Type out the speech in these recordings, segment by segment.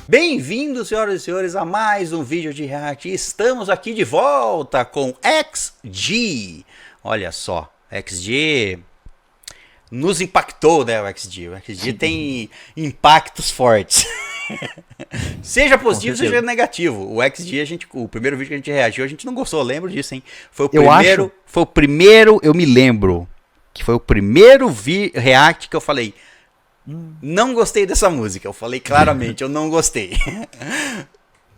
Bem-vindos, senhoras e senhores, a mais um vídeo de react. Estamos aqui de volta com XG. Olha só, XG nos impactou, né? O XG tem impactos fortes. Seja positivo, seja negativo. O XG, o primeiro vídeo que a gente reagiu, a gente não gostou, lembro disso, hein? Foi o primeiro, eu me lembro, que foi o primeiro react que eu falei, não gostei dessa música. Eu falei claramente, eu não gostei.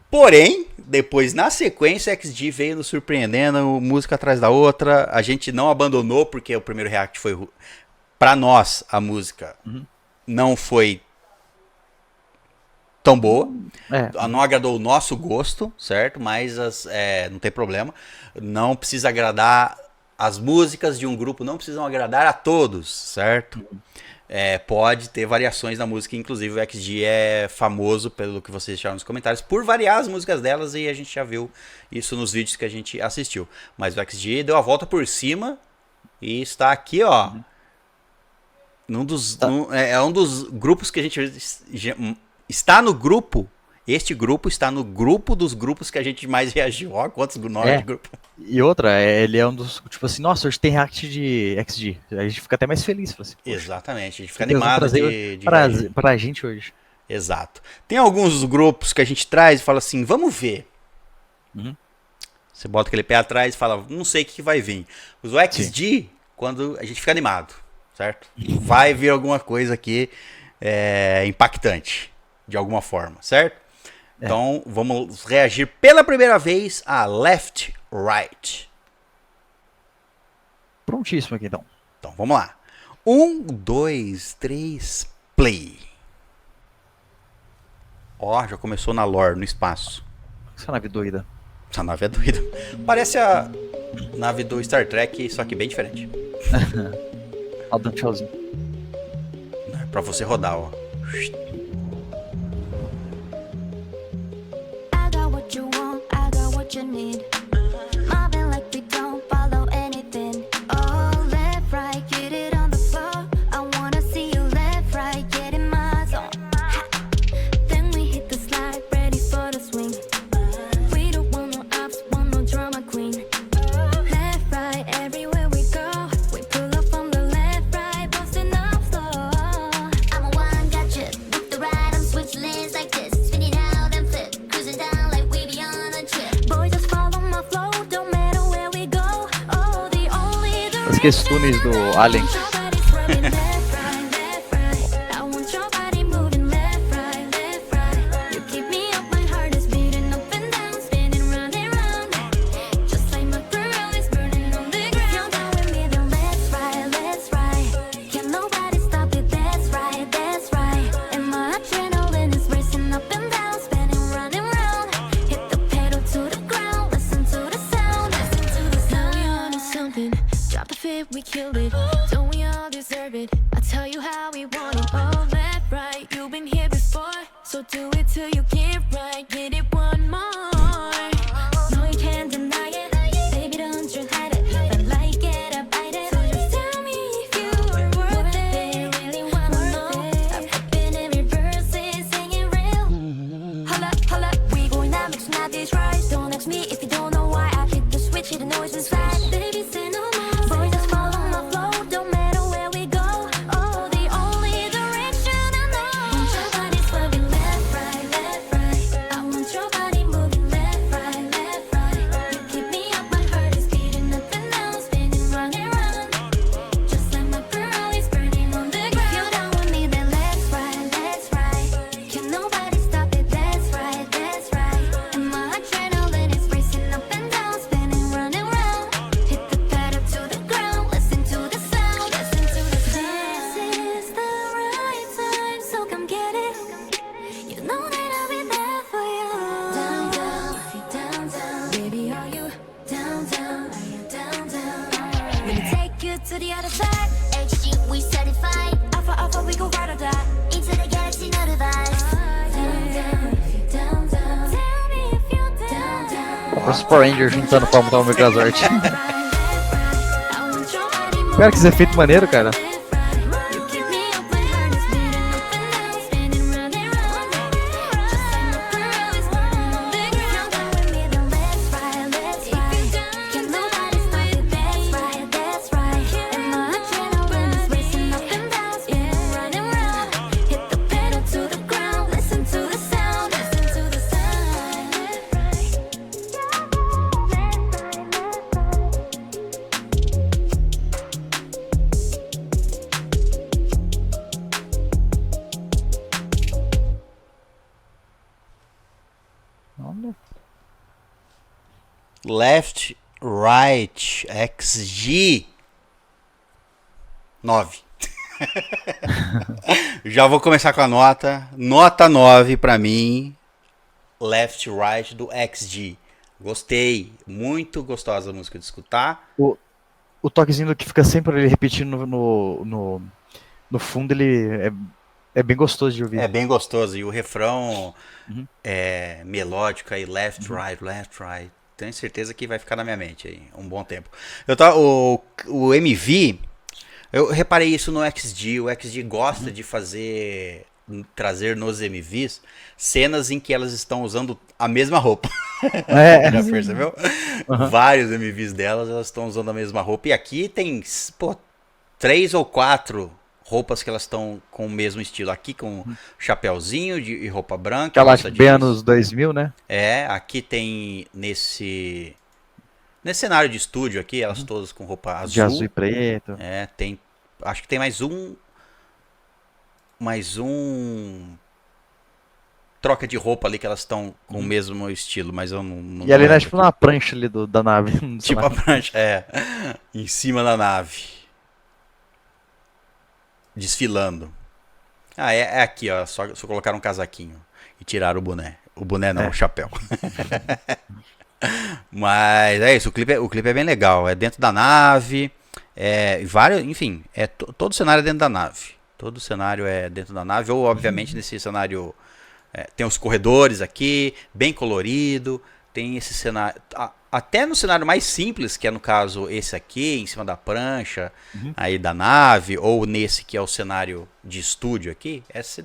Porém, depois na sequência, o XG veio nos surpreendendo, música atrás da outra. A gente não abandonou, porque o primeiro react foi, pra nós, a música não foi tão boa, não agradou o nosso gosto, certo? Mas não tem problema, não precisa agradar, as músicas de um grupo não precisam agradar a todos, certo? Pode ter variações na música, inclusive o XG é famoso, pelo que vocês deixaram nos comentários, por variar as músicas delas, e a gente já viu isso nos vídeos que a gente assistiu. Mas o XG deu a volta por cima e está aqui, ó, é um dos grupos que a gente está no grupo. Este grupo está no grupo dos grupos que a gente mais reagiu. Ó, quantos nomes de grupo. E outra, ele é um dos, tipo assim, nossa, hoje tem react de XG. A gente fica até mais feliz. Assim, exatamente, a gente fica animado pra gente hoje. Exato. Tem alguns grupos que a gente traz e fala assim, vamos ver. Você bota aquele pé atrás e fala, não sei o que vai vir. O XG, quando a gente fica animado, certo? Vai vir alguma coisa aqui impactante, de alguma forma, certo? Então, vamos reagir pela primeira vez a Left Right. Prontíssimo aqui, então. Então, vamos lá. 1, 2, 3, play. Ó, já começou na lore, no espaço. Essa nave doida. Essa nave é doida. Parece a nave do Star Trek, só que bem diferente. Ó, dá um tchauzinho. É pra você rodar, ó. You need moving like we don't follow anything. Oh, left, right, get it on the floor. I wanna see you left, right, get in my zone. Then we hit the slide, ready for the swing. We don't want no ops, want no drama queen. Left, right, everywhere we go. We pull up from the left, right, busting up slow. I'm a one gotcha, with the ride, I'm switch lanes like this. Spinning out and flip, cruising down like we be on a trip. Esqueci os túneis do Alien. We killed it, don't we all deserve it? I'll tell you how we want it. Oh, left, right, you've been here before. So do it till you get right, get it one more. No, you can't deny it, baby, don't you hide it. If I like it, I bite it. So just tell me if you're worth it, really wanna know. I've been in reverse, singing real. Hold up, we going out, mixing out these rides. Don't ask me if you don't know why I hit the switch, hit the noise inside. Baby, say no more. To the other side, HG, we certified. Alpha, we go right or die. Into the galaxy, no device. Down. Tell me if you're down. Os Power Rangers juntando pra montar o Megazord. Cara, que esse efeito maneiro, cara. Left, Right, XG 9. Já vou começar com a nota. Nota 9 pra mim. Left, Right do XG. Gostei. Muito gostosa a música de escutar. O toquezinho do que fica sempre ele repetindo no fundo, ele é bem gostoso de ouvir. É bem gostoso. E o refrão Uhum. é melódico aí. Left, Right, Left, Right. Tenho certeza que vai ficar na minha mente aí um bom tempo. O MV, eu reparei isso no XG. O XG gosta de trazer nos MVs cenas em que elas estão usando a mesma roupa. Já percebeu? Uhum. Vários MVs delas, elas estão usando a mesma roupa. E aqui tem, 3 ou 4 roupas que elas estão com o mesmo estilo. Aqui com chapéuzinho e roupa branca. Aquela calça bem jeans. anos 2000, né? Aqui tem nesse cenário de estúdio aqui, elas todas com roupa azul. De azul e preto. Tem, acho que tem mais um troca de roupa ali que elas estão com o mesmo estilo, mas eu não E ali, né, lembro tipo, na prancha ali da nave. tipo a prancha, em cima da nave. Desfilando. É aqui, ó, só colocaram um casaquinho e tiraram o boné. O boné não, o chapéu. Mas é isso, o clipe é bem legal, é dentro da nave, enfim, todo o cenário é dentro da nave. Todo o cenário é dentro da nave, ou obviamente nesse cenário tem os corredores aqui, bem colorido, tem esse cenário, até no cenário mais simples, que é no caso esse aqui, em cima da prancha, aí da nave, ou nesse que é o cenário de estúdio aqui,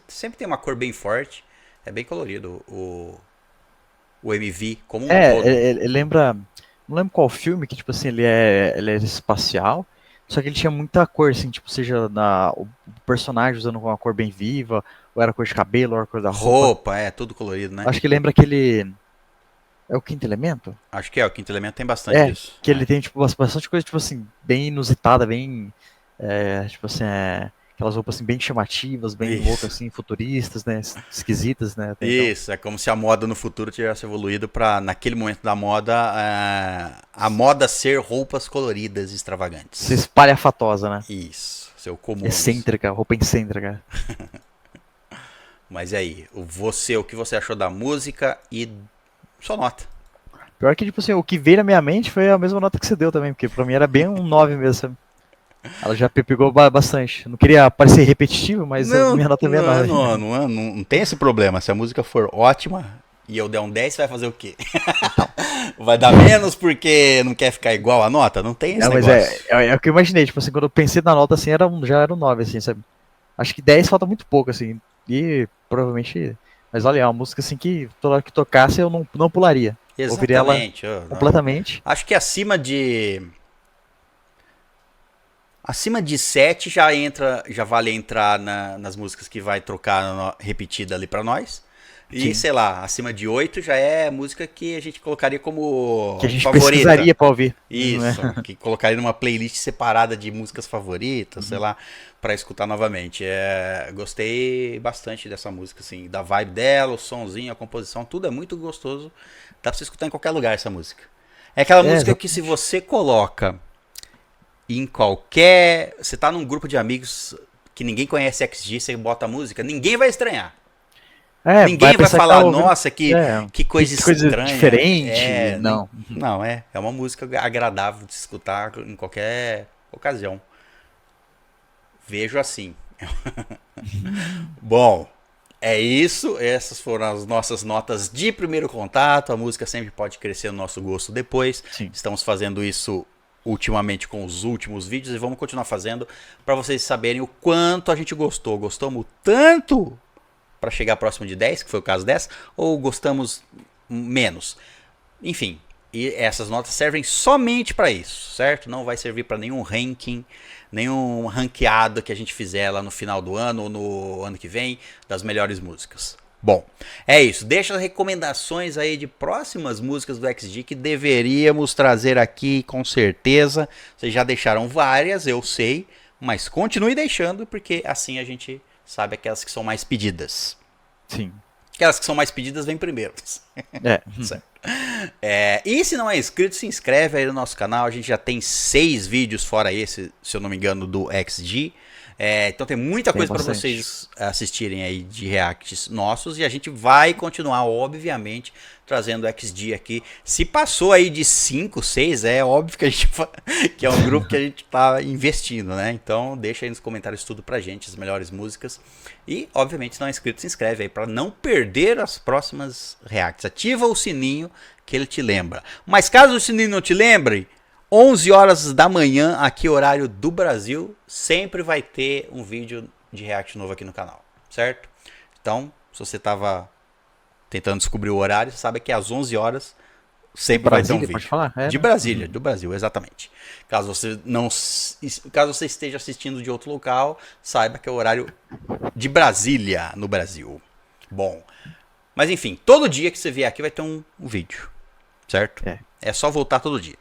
sempre tem uma cor bem forte, é bem colorido o MV como um todo. Ele lembra, não lembro qual filme, que tipo assim, ele é espacial, só que ele tinha muita cor, assim, tipo, seja o personagem usando uma cor bem viva, ou era cor de cabelo, ou era cor da roupa. Tudo colorido, né? Acho que lembra aquele... É o Quinto Elemento? Acho que o Quinto Elemento tem bastante disso. Que ele tem, tipo, bastante coisa, tipo assim, bem inusitada, bem, tipo assim, aquelas roupas, assim, bem chamativas, bem loucas, assim, futuristas, né, esquisitas, né. Isso, é como se a moda no futuro tivesse evoluído para, naquele momento da moda, a moda ser roupas coloridas e extravagantes. Se espalhafatosa, né. Isso, seu comum. Excêntrica, roupa excêntrica. Mas e aí, o que você achou da música e sua nota? Pior que, tipo assim, o que veio na minha mente foi a mesma nota que você deu também, porque pra mim era bem um 9 mesmo, sabe? Ela já pegou bastante. Não queria parecer repetitivo, mas a minha nota é bem 9. Não tem esse problema. Se a música for ótima e eu der um 10, você vai fazer o quê? Vai dar menos porque não quer ficar igual a nota? Não tem esse negócio. Mas é o que eu imaginei, tipo assim, quando eu pensei na nota assim, já era um 9, assim, sabe? Acho que 10 falta muito pouco, assim, e provavelmente... Mas olha, é uma música assim que toda hora que tocasse eu não pularia. Exatamente. Ouviria ela completamente. Acho que acima de 7 já vale entrar nas músicas que vai trocar repetida ali pra nós. E, Sim. sei lá, acima de 8 já é música que a gente colocaria como Que a gente favorita. precisaria pra ouvir. Isso, que colocaria numa playlist separada de músicas favoritas, sei lá, pra escutar novamente. Gostei bastante dessa música, assim, da vibe dela, o sonzinho, a composição, tudo é muito gostoso. Dá pra você escutar em qualquer lugar essa música. É aquela música que se você coloca em qualquer... Você tá num grupo de amigos que ninguém conhece XG, você bota a música, ninguém vai estranhar. Ninguém vai falar, nossa, que coisa estranha. Diferente. Não. Não, é uma música agradável de se escutar em qualquer ocasião. Vejo assim. Bom, é isso. Essas foram as nossas notas de primeiro contato. A música sempre pode crescer no nosso gosto depois. Sim. Estamos fazendo isso ultimamente com os últimos vídeos e vamos continuar fazendo para vocês saberem o quanto a gente gostou. Gostamos tanto para chegar próximo de 10, que foi o caso dessa, ou gostamos menos. Enfim, e essas notas servem somente para isso, certo? Não vai servir para nenhum ranking, nenhum ranqueado que a gente fizer lá no final do ano ou no ano que vem das melhores músicas. Bom, é isso. Deixa as recomendações aí de próximas músicas do XG que deveríamos trazer aqui com certeza. Vocês já deixaram várias, eu sei, mas continue deixando porque assim a gente sabe aquelas que são mais pedidas. Sim. Aquelas que são mais pedidas vêm primeiro. É. Certo. E se não é inscrito, se inscreve aí no nosso canal. A gente já tem 6 vídeos fora esse, se eu não me engano, do XG. Então tem muita coisa para vocês assistirem aí de reacts nossos. E a gente vai continuar, obviamente, trazendo o XG aqui. Se passou aí de 5, 6, é óbvio que que é um grupo que a gente tá investindo, né? Então deixa aí nos comentários tudo pra gente, as melhores músicas. E, obviamente, se não é inscrito, se inscreve aí para não perder as próximas reacts. Ativa o sininho que ele te lembra. Mas caso o sininho não te lembre, 11 horas da manhã, aqui horário do Brasil, sempre vai ter um vídeo de react novo aqui no canal, certo? Então, se você tava tentando descobrir o horário, você sabe que às 11 horas sempre vai ter um vídeo. Pode falar? De Brasília, do Brasil, exatamente. Caso você esteja assistindo de outro local, saiba que é o horário de Brasília, no Brasil. Bom, mas enfim, todo dia que você vier aqui vai ter um vídeo, certo? É só voltar todo dia.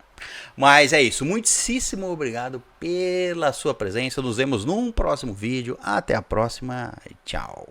Mas é isso, muitíssimo obrigado pela sua presença. Nos vemos num próximo vídeo. Até a próxima. Tchau.